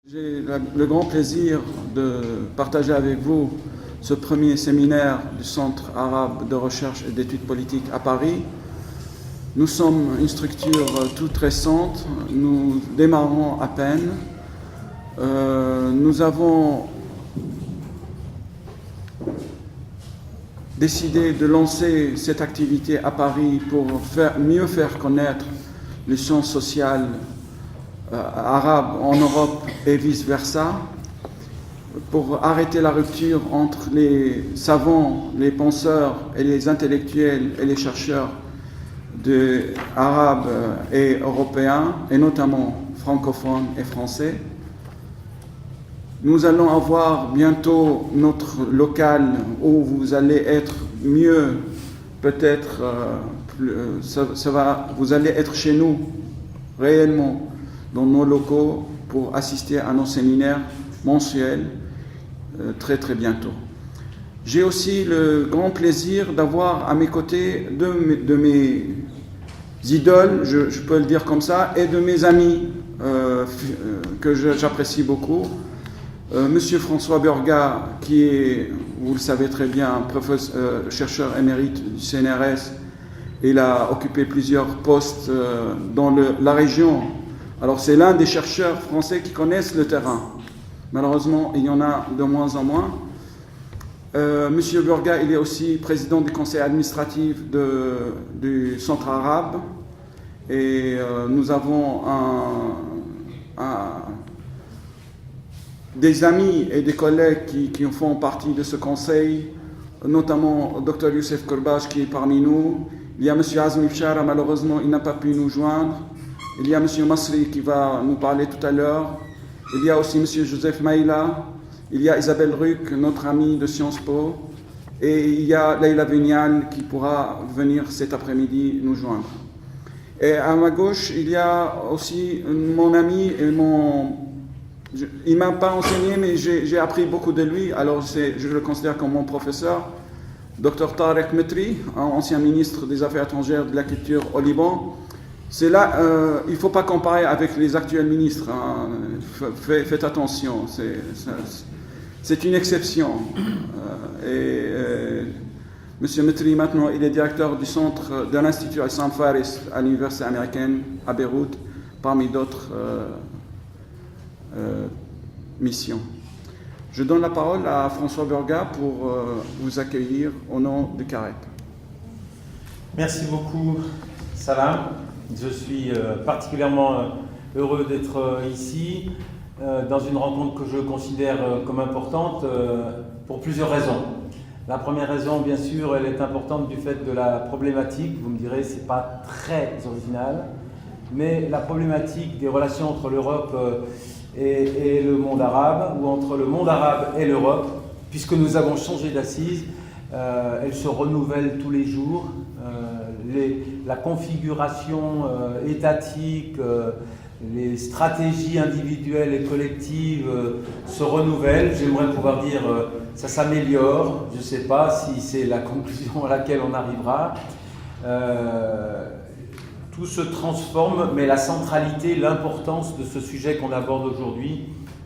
J'ai le grand plaisir de partager avec vous ce premier séminaire du Centre arabe de recherche et d'études politiques à Paris. Nous sommes une structure toute récente, nous démarrons à peine. Nous avons décidé de lancer cette activité à Paris pour mieux faire connaître les sciences sociales arabes en Europe et vice-versa, pour arrêter la rupture entre les savants, les penseurs et les intellectuels et les chercheurs arabes et européens, et notamment francophones et français. Nous allons avoir bientôt notre local où vous allez être mieux, peut-être, vous allez être chez nous réellement dans nos locaux pour assister à nos séminaires mensuels très très bientôt. J'ai aussi le grand plaisir d'avoir à mes côtés de mes idoles, je peux le dire comme ça, et de mes amis que j'apprécie beaucoup. Monsieur François Burga, qui est, vous le savez très bien, chercheur émérite du CNRS. Il a occupé plusieurs postes dans la région. Alors c'est l'un des chercheurs français qui connaissent le terrain. Malheureusement, il y en a de moins en moins. Monsieur Burga, il est aussi président du conseil administratif du Centre arabe. Et nous avons des amis et des collègues qui font partie de ce conseil, notamment Dr Youssef Kourbache qui est parmi nous. Il y a M. Azmi Bchara, malheureusement il n'a pas pu nous joindre. Il y a M. Masri qui va nous parler tout à l'heure. Il y a aussi M. Joseph Maïla. Il y a Isabelle Ruck, notre amie de Sciences Po. Et il y a Leïla Vignal qui pourra venir cet après-midi nous joindre. Et à ma gauche, il y a aussi mon ami et il ne m'a pas enseigné, mais j'ai appris beaucoup de lui. Alors je le considère comme mon professeur. Dr Tarek Metri, ancien ministre des Affaires étrangères de la culture au Liban. C'est là, il ne faut pas comparer avec les actuels ministres. Hein. Faites attention, c'est une exception. Monsieur Metri, maintenant, il est directeur du centre de l'Institut Al-Sam Faris à l'Université américaine à Beyrouth, parmi d'autres missions. Je donne la parole à François Burga pour vous accueillir au nom de CAREP. Merci beaucoup, Salam. Je suis particulièrement heureux d'être ici, dans une rencontre que je considère comme importante pour plusieurs raisons. La première raison, bien sûr, elle est importante du fait de la problématique. Vous me direz, ce n'est pas très original, mais la problématique des relations entre l'Europe et le monde arabe, ou entre le monde arabe et l'Europe, puisque nous avons changé d'assise, elle se renouvelle tous les jours. La configuration étatique, les stratégies individuelles et collectives se renouvellent. J'aimerais pouvoir dire ça s'améliore. Je ne sais pas si c'est la conclusion à laquelle on arrivera. Tout se transforme, mais la centralité, l'importance de ce sujet qu'on aborde aujourd'hui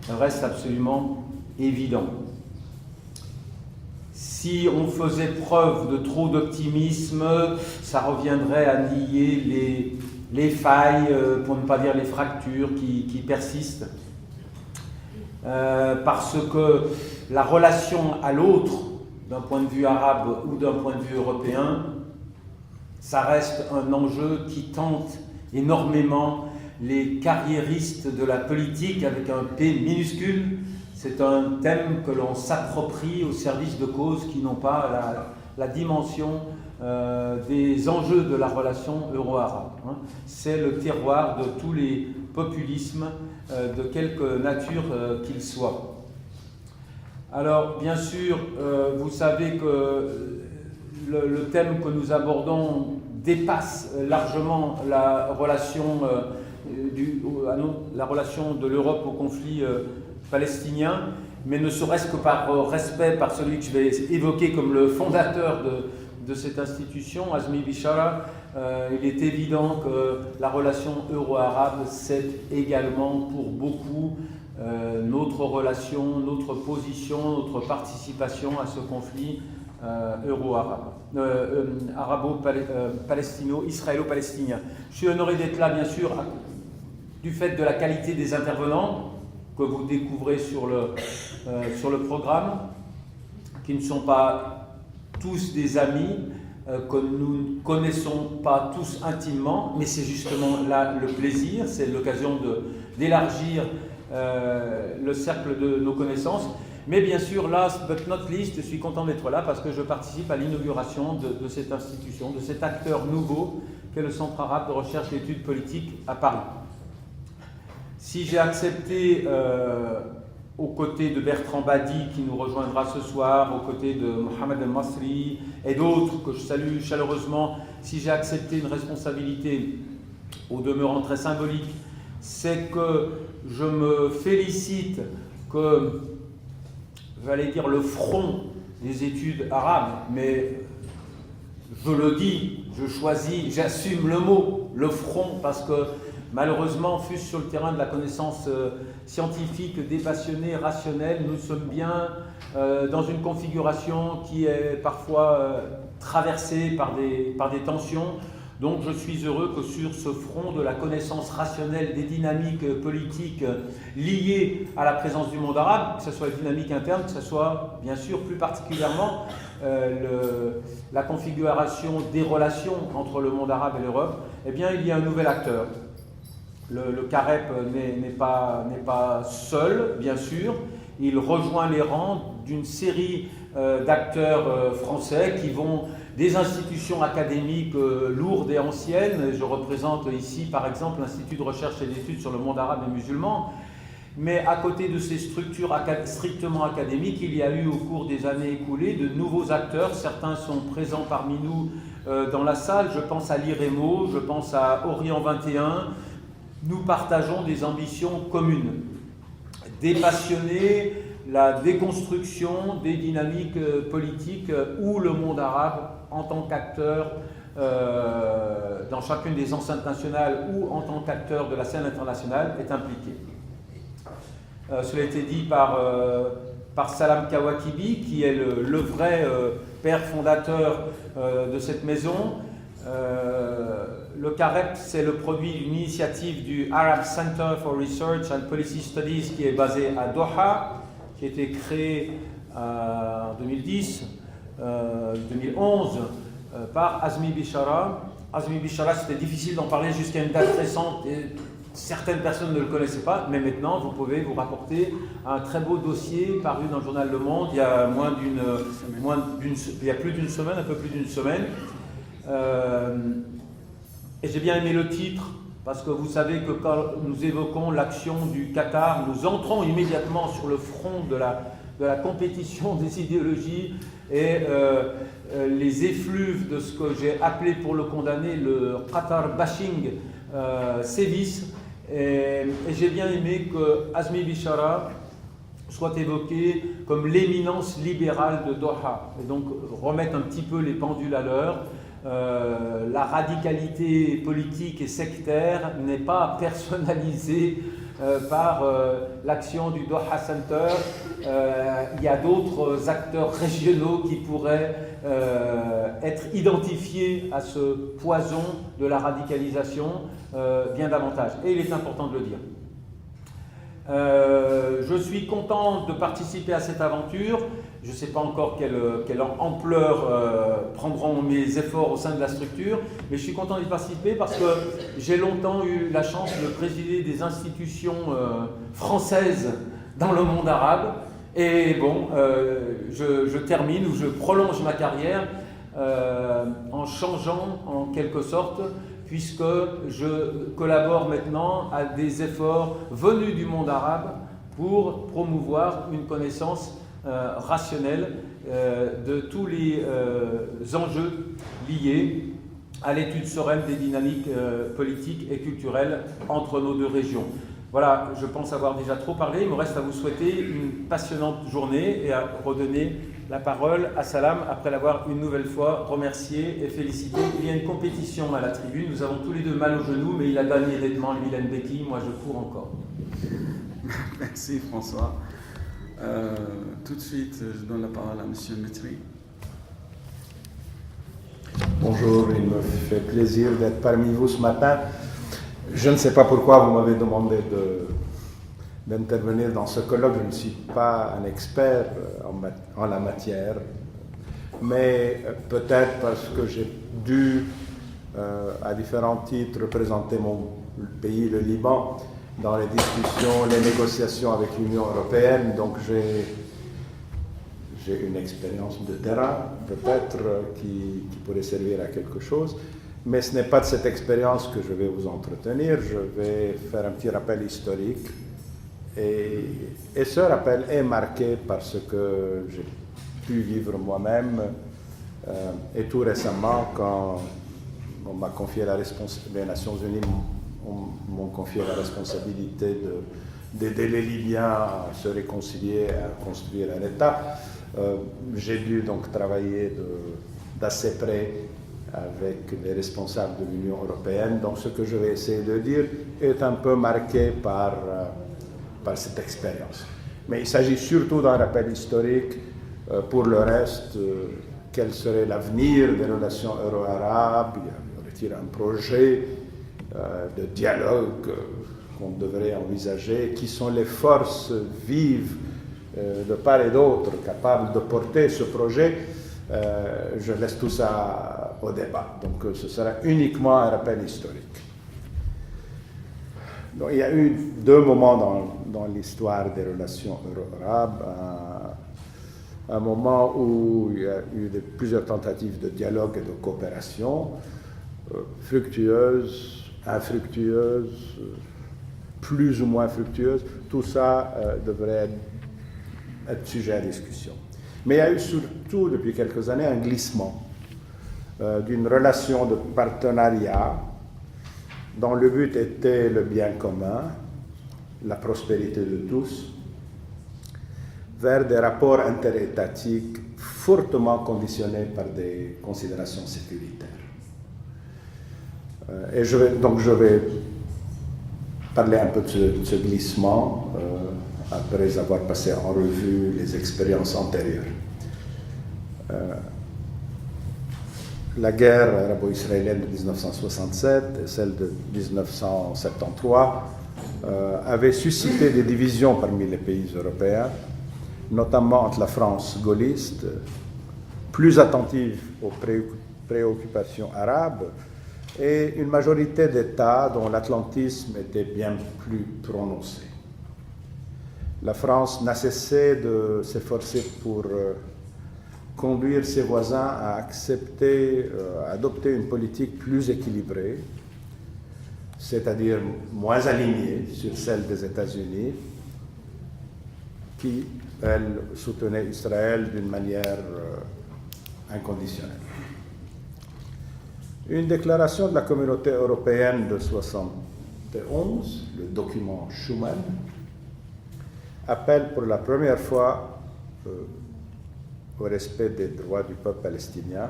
reste absolument évident. Si on faisait preuve de trop d'optimisme, ça reviendrait à nier les failles, pour ne pas dire les fractures qui persistent. Parce que la relation à l'autre, d'un point de vue arabe ou d'un point de vue européen, ça reste un enjeu qui tente énormément les carriéristes de la politique avec un P minuscule. C'est un thème que l'on s'approprie au service de causes qui n'ont pas la dimension des enjeux de la relation euro-arabe. C'est le terroir de tous les populismes, de quelque nature qu'ils soient. Alors, bien sûr, vous savez que le thème que nous abordons dépasse largement la relation de l'Europe au conflit palestinien, mais ne serait-ce que par respect par celui que je vais évoquer comme le fondateur de cette institution, Azmi Bchara. Il est évident que la relation euro-arabe, c'est également pour beaucoup notre relation, notre position, notre participation à ce conflit israélo-palestinien. Je suis honoré d'être là, bien sûr, du fait de la qualité des intervenants que vous découvrez sur le programme, qui ne sont pas tous des amis, que nous ne connaissons pas tous intimement, mais c'est justement là le plaisir, c'est l'occasion d'élargir le cercle de nos connaissances. Mais bien sûr, last but not least, je suis content d'être là parce que je participe à l'inauguration de cette institution, de cet acteur nouveau qu'est le Centre arabe de recherche et d'études politiques à Paris. Si j'ai accepté, aux côtés de Bertrand Badi, qui nous rejoindra ce soir, aux côtés de Mohamed El-Masri et d'autres que je salue chaleureusement, si j'ai accepté une responsabilité au demeurant très symbolique, c'est que je me félicite que, j'allais dire, le front des études arabes, mais je le dis, je choisis, j'assume le mot, le front, parce que malheureusement, fût-ce sur le terrain de la connaissance scientifique, dépassionnée, rationnelle, nous sommes bien dans une configuration qui est parfois traversée par des tensions. Donc je suis heureux que sur ce front de la connaissance rationnelle des dynamiques politiques liées à la présence du monde arabe, que ce soit les dynamiques internes, que ce soit bien sûr plus particulièrement la configuration des relations entre le monde arabe et l'Europe, eh bien il y a un nouvel acteur. Le CAREP n'est pas seul, bien sûr. Il rejoint les rangs d'une série d'acteurs français qui vont des institutions académiques lourdes et anciennes. Je représente ici, par exemple, l'Institut de recherche et d'études sur le monde arabe et musulman. Mais à côté de ces structures strictement académiques, il y a eu au cours des années écoulées de nouveaux acteurs. Certains sont présents parmi nous dans la salle. Je pense à l'IREMO, je pense à Orient 21. Nous partageons des ambitions communes. Dépassionner la déconstruction des dynamiques politiques où le monde arabe, en tant qu'acteur dans chacune des enceintes nationales ou en tant qu'acteur de la scène internationale, est impliqué. Cela a été dit par Salam Kawakibi, qui est le vrai père fondateur de cette maison. Le CAREP, c'est le produit d'une initiative du Arab Center for Research and Policy Studies qui est basé à Doha, qui a été créé en 2010, 2011 par Azmi Bishara. Azmi Bishara, c'était difficile d'en parler jusqu'à une date récente et certaines personnes ne le connaissaient pas, mais maintenant vous pouvez vous rapporter à un très beau dossier paru dans le journal Le Monde il y a plus d'une semaine, un peu plus d'une semaine. Et j'ai bien aimé le titre, parce que vous savez que quand nous évoquons l'action du Qatar, nous entrons immédiatement sur le front de la compétition des idéologies et les effluves de ce que j'ai appelé pour le condamner le Qatar bashing sévissent. Et j'ai bien aimé que Azmi Bishara soit évoqué comme l'éminence libérale de Doha, et donc remettre un petit peu les pendules à l'heure. La radicalité politique et sectaire n'est pas personnalisée par l'action du Doha Center. Il y a d'autres acteurs régionaux qui pourraient être identifiés à ce poison de la radicalisation bien davantage. Et il est important de le dire. Je suis content de participer à cette aventure. Je ne sais pas encore quelle ampleur prendront mes efforts au sein de la structure, mais je suis content d'y participer parce que j'ai longtemps eu la chance de présider des institutions françaises dans le monde arabe. Et bon, je termine ou je prolonge ma carrière en changeant en quelque sorte, puisque je collabore maintenant à des efforts venus du monde arabe pour promouvoir une connaissance rationnelle de tous les enjeux liés à l'étude sereine des dynamiques politiques et culturelles entre nos deux régions. Voilà, je pense avoir déjà trop parlé. Il me reste à vous souhaiter une passionnante journée et à redonner la parole à Salam après l'avoir une nouvelle fois remercié et félicité. Il y a une compétition à la tribune. Nous avons tous les deux mal au genou, mais il a gagné nettement, lui, Benki. Moi, je cours encore. Merci François. Tout de suite, je donne la parole à M. Metri. Bonjour, il me fait plaisir d'être parmi vous ce matin. Je ne sais pas pourquoi vous m'avez demandé d'intervenir dans ce colloque. Je ne suis pas un expert en la matière, mais peut-être parce que j'ai dû, à différents titres, représenter mon pays, le Liban, dans les discussions, les négociations avec l'Union européenne. Donc j'ai une expérience de terrain, peut-être, qui pourrait servir à quelque chose. Mais ce n'est pas de cette expérience que je vais vous entretenir. Je vais faire un petit rappel historique. Et ce rappel est marqué par ce que j'ai pu vivre moi-même. Et tout récemment, quand on m'a confié les Nations Unies m'ont confié la responsabilité d'aider les Libyens à se réconcilier, à construire un État, j'ai dû donc travailler d'assez près avec les responsables de l'Union européenne. Donc ce que je vais essayer de dire est un peu marqué par cette expérience. Mais il s'agit surtout d'un rappel historique. Pour le reste, quel serait l'avenir des relations euro-arabes? Y aurait-il un projet de dialogue qu'on devrait envisager? Qui sont les forces vives de part et d'autre capables de porter ce projet? Je laisse tout ça au débat. Donc ce sera uniquement un rappel historique. Donc, il y a eu deux moments dans l'histoire des relations euro-arabes. Un moment où il y a eu plusieurs tentatives de dialogue et de coopération, fructueuses, infructueuses, plus ou moins fructueuses. Tout ça devrait être sujet à discussion. Mais il y a eu surtout, depuis quelques années, un glissement d'une relation de partenariat dont le but était le bien commun, la prospérité de tous, vers des rapports interétatiques fortement conditionnés par des considérations sécuritaires. Et je vais parler un peu de ce glissement après avoir passé en revue les expériences antérieures. La guerre arabo-israélienne de 1967 et celle de 1973 avaient suscité des divisions parmi les pays européens, notamment entre la France gaulliste, plus attentive aux préoccupations arabes, et une majorité d'États dont l'atlantisme était bien plus prononcé. La France n'a cessé de s'efforcer pour conduire ses voisins à adopter une politique plus équilibrée, c'est-à-dire moins alignée sur celle des États-Unis, qui, elle, soutenait Israël d'une manière inconditionnelle. Une déclaration de la Communauté européenne de 1971, le document Schuman, appelle pour la première fois au respect des droits du peuple palestinien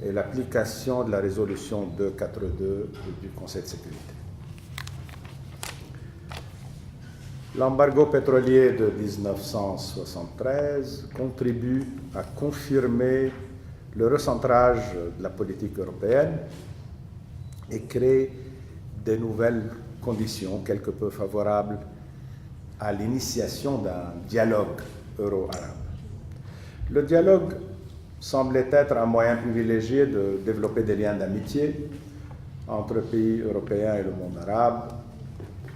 et l'application de la résolution 242 du Conseil de sécurité. L'embargo pétrolier de 1973 contribue à confirmer le recentrage de la politique européenne et crée de nouvelles conditions quelque peu favorables à l'initiation d'un dialogue euro-arabe. Le dialogue semblait être un moyen privilégié de développer des liens d'amitié entre pays européens et le monde arabe,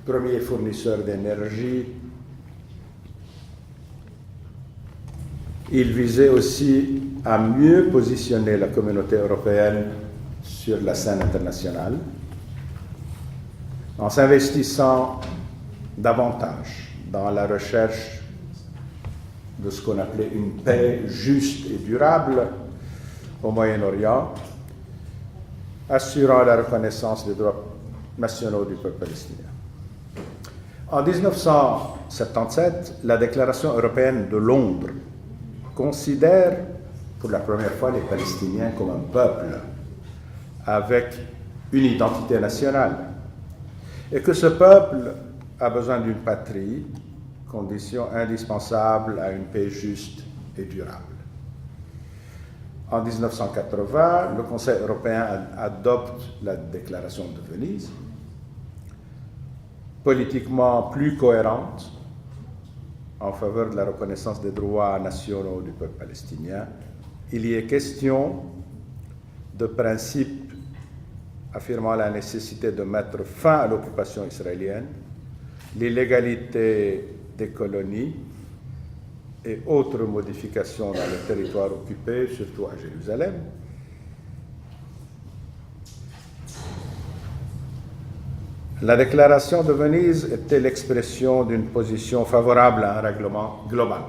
premier fournisseur d'énergie. Il visait aussi à mieux positionner la communauté européenne sur la scène internationale en s'investissant davantage dans la recherche de ce qu'on appelait une paix juste et durable au Moyen-Orient, assurant la reconnaissance des droits nationaux du peuple palestinien. En 1977, la Déclaration européenne de Londres considère pour la première fois les Palestiniens comme un peuple avec une identité nationale et que ce peuple a besoin d'une patrie, condition indispensable à une paix juste et durable. En 1980, le Conseil européen adopte la déclaration de Venise, politiquement plus cohérente en faveur de la reconnaissance des droits nationaux du peuple palestinien. Il y est question de principes affirmant la nécessité de mettre fin à l'occupation israélienne, l'illégalité des colonies et autres modifications dans les territoires occupés, surtout à Jérusalem. La déclaration de Venise était l'expression d'une position favorable à un règlement global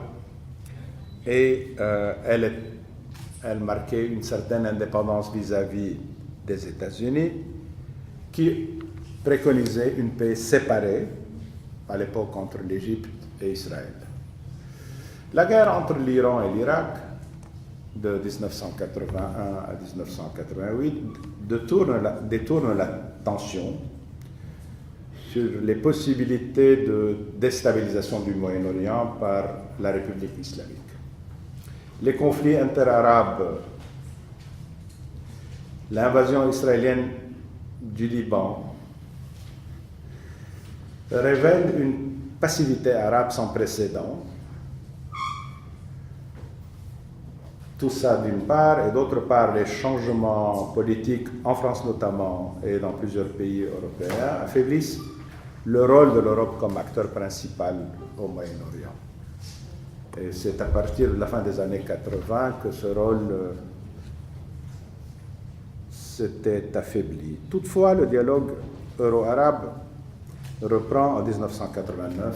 et elle marquait une certaine indépendance vis-à-vis des États-Unis qui préconisaient une paix séparée à l'époque entre l'Égypte et Israël. La guerre entre l'Iran et l'Irak de 1981 à 1988 détourne l'attention sur les possibilités de déstabilisation du Moyen-Orient par la République islamique. Les conflits interarabes, l'invasion israélienne du Liban, révèlent une passivité arabe sans précédent. Tout ça d'une part, et d'autre part, les changements politiques, en France notamment, et dans plusieurs pays européens, affaiblissent le rôle de l'Europe comme acteur principal au Moyen-Orient. Et c'est à partir de la fin des années 80 que ce rôle s'était affaibli. Toutefois, le dialogue euro-arabe reprend en 1989,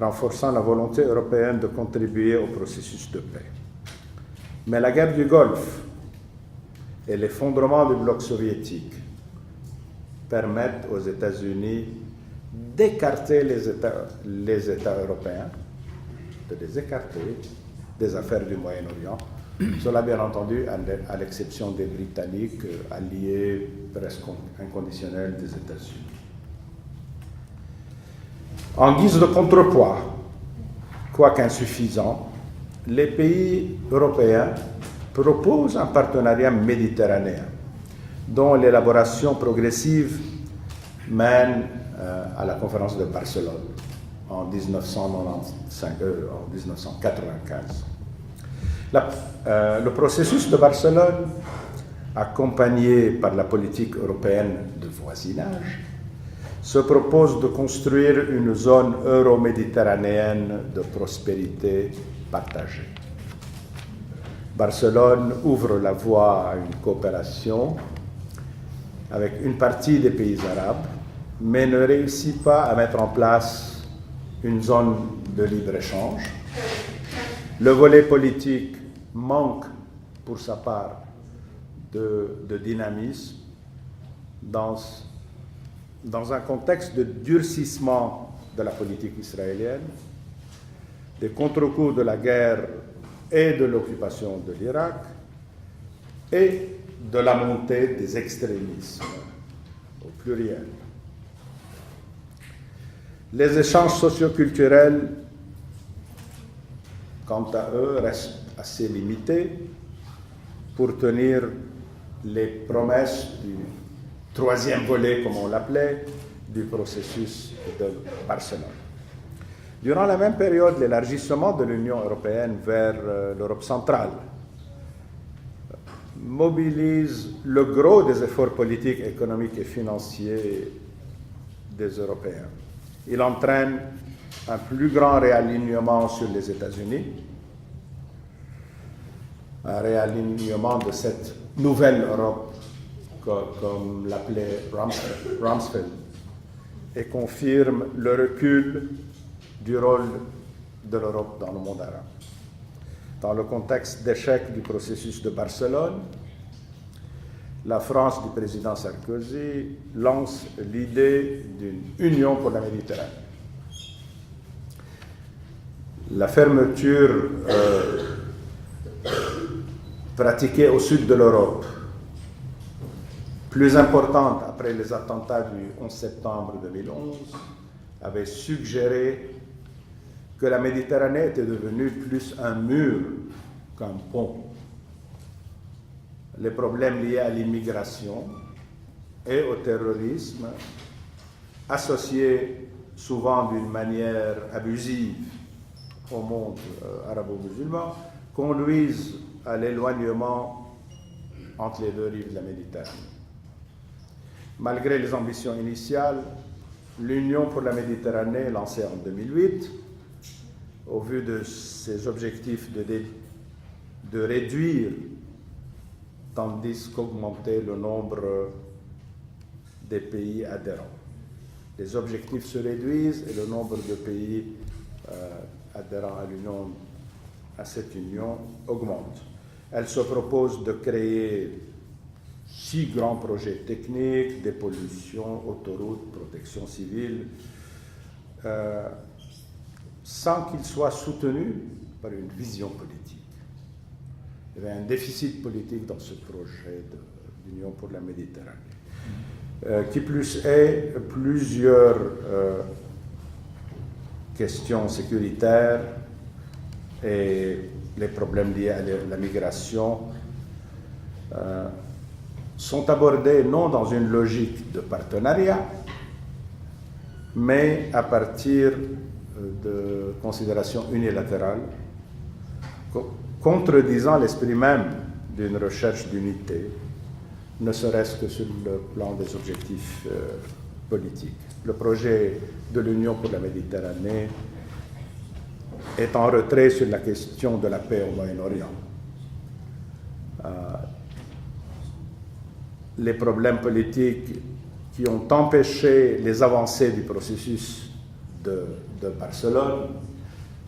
renforçant la volonté européenne de contribuer au processus de paix. Mais la guerre du Golfe et l'effondrement du bloc soviétique permettent aux États-Unis d'écarter les États européens, de les écarter des affaires du Moyen-Orient. Cela, bien entendu, à l'exception des Britanniques, alliés presque inconditionnels des États-Unis. En guise de contrepoids, quoique insuffisant, les pays européens proposent un partenariat méditerranéen dont l'élaboration progressive mène à la conférence de Barcelone en 1995. Le processus de Barcelone, accompagné par la politique européenne de voisinage, se propose de construire une zone euro-méditerranéenne de prospérité partagée. Barcelone ouvre la voie à une coopération avec une partie des pays arabes, mais ne réussit pas à mettre en place une zone de libre-échange. Le volet politique manque, pour sa part, de dynamisme dans un contexte de durcissement de la politique israélienne, des contre-coups de la guerre et de l'occupation de l'Irak, et de la montée des extrémismes, au pluriel. Les échanges socioculturels, quant à eux, restent assez limités pour tenir les promesses du troisième volet, comme on l'appelait, du processus de Barcelone. Durant la même période, l'élargissement de l'Union européenne vers l'Europe centrale mobilise le gros des efforts politiques, économiques et financiers des Européens. Il entraîne un plus grand réalignement sur les États-Unis, un réalignement de cette nouvelle Europe, comme l'appelait Rumsfeld, et confirme le recul du rôle de l'Europe dans le monde arabe. Dans le contexte d'échec du processus de Barcelone, la France du président Sarkozy lance l'idée d'une union pour la Méditerranée. La fermeture pratiquée au sud de l'Europe, plus importante après les attentats du 11 septembre 2011, avait suggéré que la Méditerranée était devenue plus un mur qu'un pont. Les problèmes liés à l'immigration et au terrorisme, associés souvent d'une manière abusive au monde arabo-musulman, conduisent à l'éloignement entre les deux rives de la Méditerranée. Malgré les ambitions initiales, l'Union pour la Méditerranée, lancée en 2008, au vu de ses objectifs de réduire, tandis qu'augmenter le nombre des pays adhérents. Les objectifs se réduisent et le nombre de pays adhérents à cette union augmente. Elle se propose de créer 6 grands projets techniques, dépollution, autoroutes, protection civile, sans qu'ils soient soutenus par une vision politique. Il y avait un déficit politique dans ce projet d'Union pour la Méditerranée. Qui plus est, plusieurs questions sécuritaires et les problèmes liés à la migration sont abordés non dans une logique de partenariat, mais à partir de considérations unilatérales, contredisant l'esprit même d'une recherche d'unité, ne serait-ce que sur le plan des objectifs politiques. Le projet de l'Union pour la Méditerranée est en retrait sur la question de la paix au Moyen-Orient. Les problèmes politiques qui ont empêché les avancées du processus de Barcelone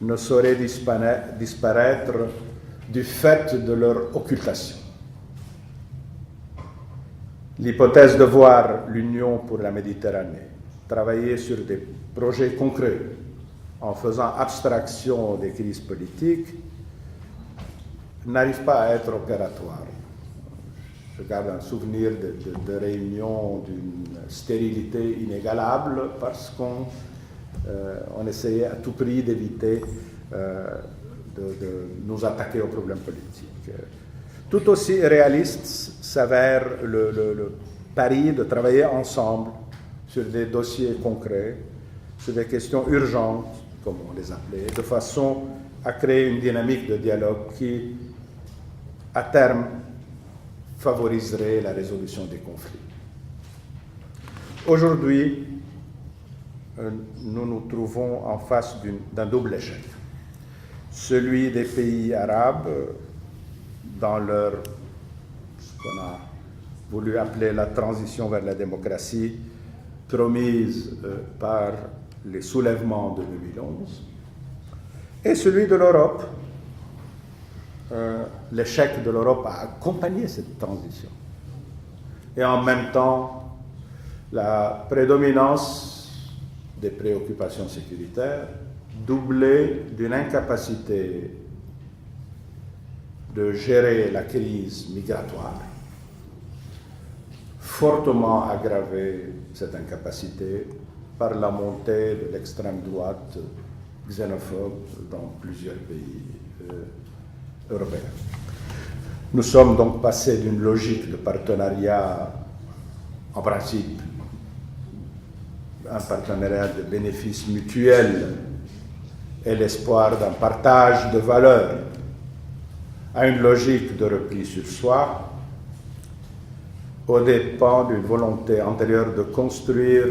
ne sauraient disparaître du fait de leur occultation. L'hypothèse de voir l'Union pour la Méditerranée travailler sur des projets concrets en faisant abstraction des crises politiques n'arrive pas à être opératoire. Je garde un souvenir de réunions d'une stérilité inégalable parce qu'on essayait à tout prix d'éviter de nous attaquer aux problèmes politiques. Tout aussi réaliste s'avère le pari de travailler ensemble sur des dossiers concrets, sur des questions urgentes, comme on les appelait, de façon à créer une dynamique de dialogue qui, à terme, favoriserait la résolution des conflits. Aujourd'hui, nous nous trouvons en face d'un double échec. Celui des pays arabes, dans ce qu'on a voulu appeler la transition vers la démocratie, promise par les soulèvements de 2011, et celui de l'Europe. L'échec de l'Europe a accompagné cette transition. Et en même temps, la prédominance des préoccupations sécuritaires, doublée d'une incapacité de gérer la crise migratoire, fortement aggravée cette incapacité par la montée de l'extrême droite xénophobe dans plusieurs pays européens. Nous sommes donc passés d'une logique de partenariat, en principe, un partenariat de bénéfices mutuels et l'espoir d'un partage de valeurs, à une logique de repli sur soi, aux dépens d'une volonté antérieure de construire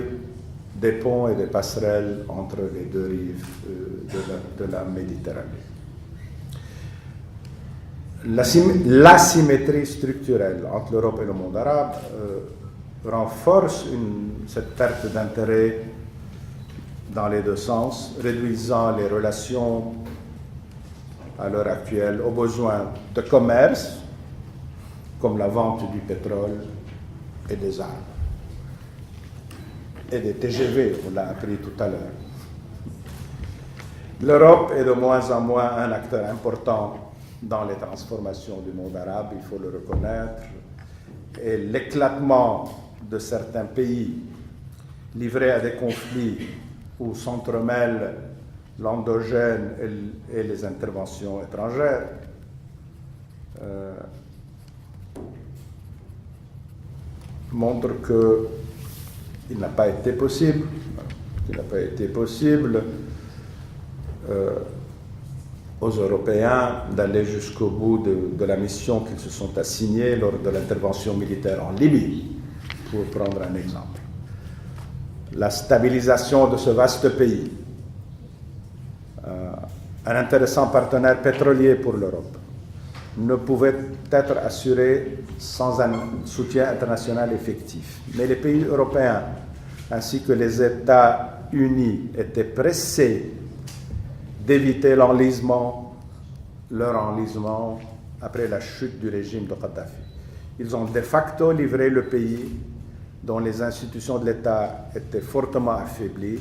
des ponts et des passerelles entre les deux rives de la Méditerranée. L'asymétrie structurelle entre l'Europe et le monde arabe renforce cette perte d'intérêt dans les deux sens, réduisant les relations à l'heure actuelle aux besoins de commerce, comme la vente du pétrole et des armes. Et des TGV, on l'a appris tout à l'heure. L'Europe est de moins en moins un acteur important dans les transformations du monde arabe, il faut le reconnaître, et l'éclatement de certains pays livrés à des conflits où s'entremêlent l'endogène et les interventions étrangères, montre qu'il n'a pas été possible, aux Européens d'aller jusqu'au bout de la mission qu'ils se sont assignée lors de l'intervention militaire en Libye, pour prendre un exemple. La stabilisation de ce vaste pays, un intéressant partenaire pétrolier pour l'Europe, ne pouvait être assurée sans un soutien international effectif. Mais les pays européens, ainsi que les États unis, étaient pressés d'éviter leur enlisement après la chute du régime de Kadhafi. Ils ont de facto livré le pays dont les institutions de l'État étaient fortement affaiblies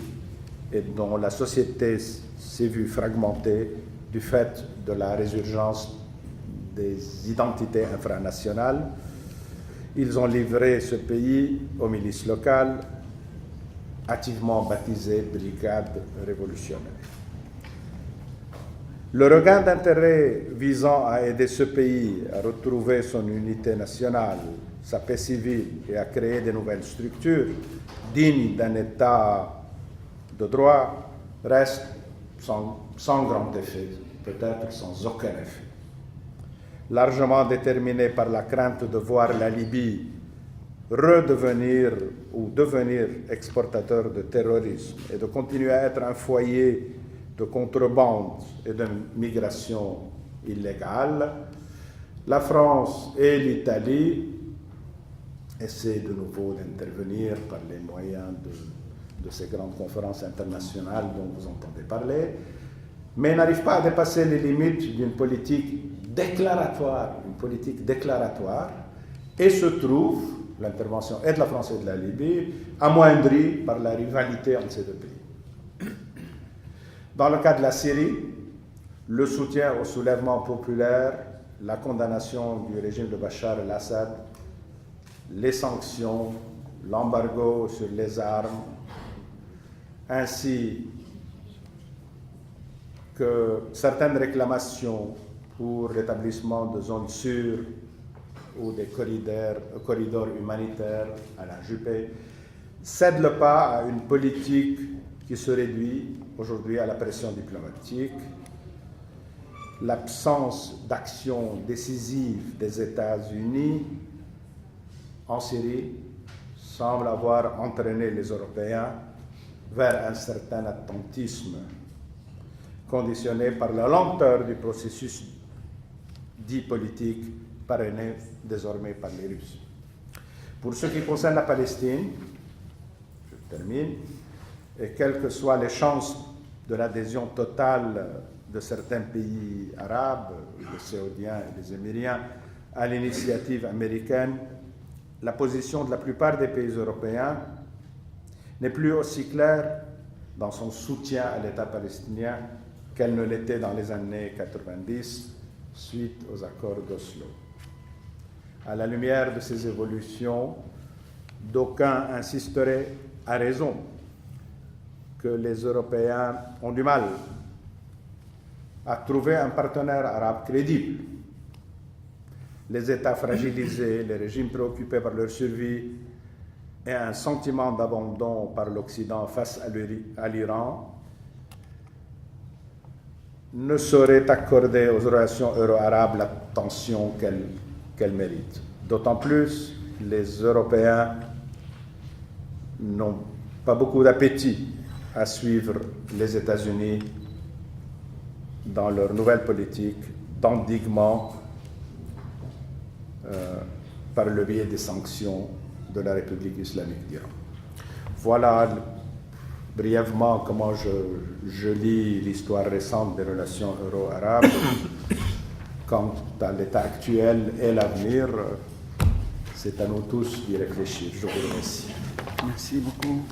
et dont la société s'est vue fragmentée du fait de la résurgence des identités infranationales. Ils ont livré ce pays aux milices locales, hâtivement baptisées brigades révolutionnaires. Le regain d'intérêt visant à aider ce pays à retrouver son unité nationale, sa paix civile et à créer de nouvelles structures dignes d'un État de droit reste sans grand effet, peut-être sans aucun effet. Largement déterminé par la crainte de voir la Libye redevenir ou devenir exportateur de terrorisme et de continuer à être un foyer de contrebande et de migration illégale, la France et l'Italie essaient de nouveau d'intervenir par les moyens de ces grandes conférences internationales dont vous entendez parler, mais n'arrivent pas à dépasser les limites d'une politique déclaratoire, et se trouve, l'intervention et de la France et de la Libye, amoindrie par la rivalité entre ces deux pays. Dans le cas de la Syrie, le soutien au soulèvement populaire, la condamnation du régime de Bachar el-Assad, les sanctions, l'embargo sur les armes, ainsi que certaines réclamations pour l'établissement de zones sûres ou des corridors humanitaires à la Juppé, cèdent le pas à une politique qui se réduit aujourd'hui à la pression diplomatique. L'absence d'action décisive des États-Unis en Syrie semble avoir entraîné les Européens vers un certain attentisme conditionné par la lenteur du processus dit politique parrainé désormais par les Russes. Pour ce qui concerne la Palestine, je termine, et quelles que soient les chances de l'adhésion totale de certains pays arabes, les Saoudiens et les Émiriens, à l'initiative américaine, la position de la plupart des pays européens n'est plus aussi claire dans son soutien à l'État palestinien qu'elle ne l'était dans les années 90, suite aux accords d'Oslo. À la lumière de ces évolutions, d'aucuns insisteraient à raison que les Européens ont du mal à trouver un partenaire arabe crédible. Les États fragilisés, les régimes préoccupés par leur survie et un sentiment d'abandon par l'Occident face à l'Iran ne sauraient accorder aux relations euro-arabes l'attention qu'elles méritent. D'autant plus, les Européens n'ont pas beaucoup d'appétit à suivre les États-Unis dans leur nouvelle politique d'endiguement par le biais des sanctions de la République islamique d'Iran. Voilà brièvement comment je lis l'histoire récente des relations euro-arabes. Quant à l'état actuel et l'avenir, c'est à nous tous d'y réfléchir. Je vous remercie. Merci beaucoup.